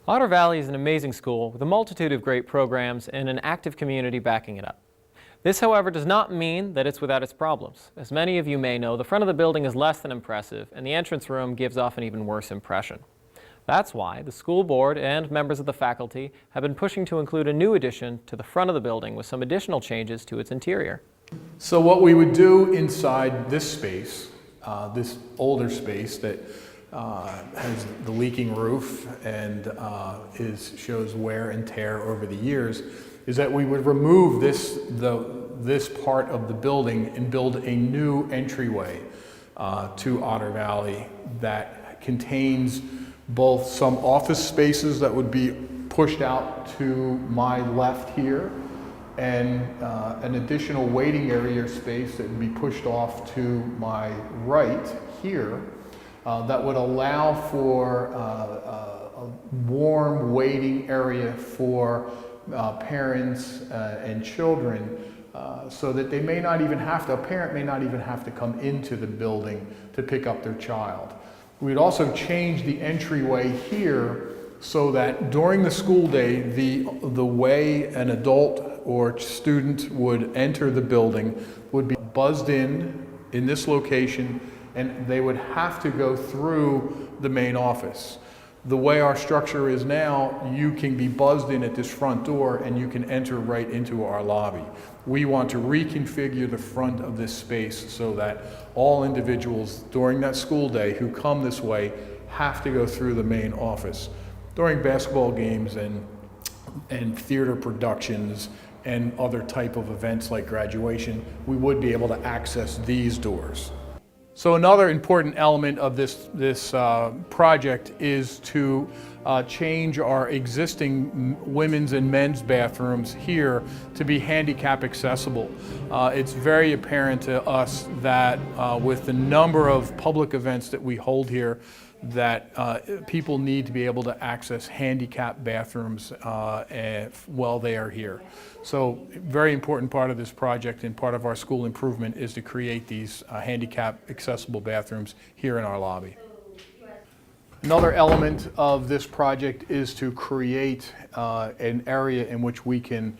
Otter Valley is an amazing school with a multitude of great programs and an active community backing it up. This, however, does not mean that it's without its problems. As many of you may know, the front of the building is less than impressive, and the entrance room gives off an even worse impression. That's why the school board and members of the faculty have been pushing to include a new addition to the front of the building with some additional changes to its interior. So what we would do inside this space, this older space that has the leaking roof and shows wear and tear over the years, is that we would remove this part of the building and build a new entryway to Otter Valley that contains both some office spaces that would be pushed out to my left here, and an additional waiting area space that would be pushed off to my right here, that would allow for a warm waiting area for parents and children, so that a parent may not even have to come into the building to pick up their child. We'd also change the entryway here so that during the school day, the way an adult or student would enter the building would be buzzed in this location, and they would have to go through the main office. The way our structure is now, you can be buzzed in at this front door and you can enter right into our lobby. We want to reconfigure the front of this space so that all individuals during that school day who come this way have to go through the main office. During basketball games and theater productions and other type of events like graduation, we would be able to access these doors. So another important element of this project is to change our existing women's and men's bathrooms here to be handicap accessible. It's very apparent to us that with the number of public events that we hold here, that people need to be able to access handicap bathrooms while they are here. So very important part of this project and part of our school improvement is to create these handicap accessible bathrooms here in our lobby. Another element of this project is to create an area in which we can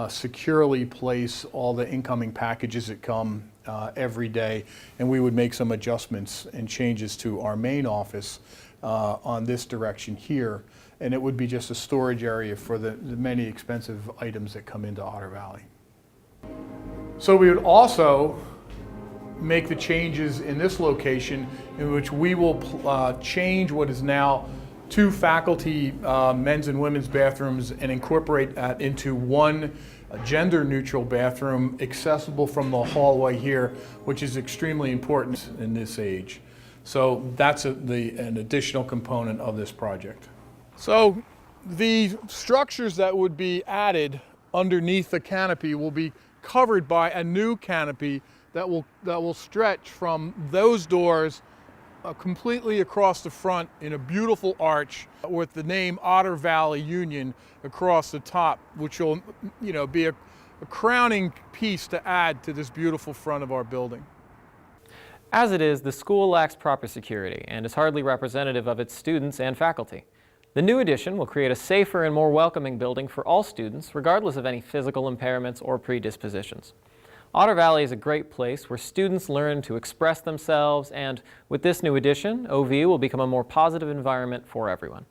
securely place all the incoming packages that come every day, and we would make some adjustments and changes to our main office on this direction here, and it would be just a storage area for the many expensive items that come into Otter Valley. So we would also make the changes in this location in which we will change what is now 2 faculty men's and women's bathrooms and incorporate that into one gender-neutral bathroom accessible from the hallway here, which is extremely important in this age. So that's an additional component of this project. So the structures that would be added underneath the canopy will be covered by a new canopy that will stretch from those doors completely across the front in a beautiful arch with the name Otter Valley Union across the top, which will be a crowning piece to add to this beautiful front of our building. As it is, the school lacks proper security and is hardly representative of its students and faculty. The new addition will create a safer and more welcoming building for all students, regardless of any physical impairments or predispositions. Otter Valley is a great place where students learn to express themselves, and with this new addition, OV will become a more positive environment for everyone.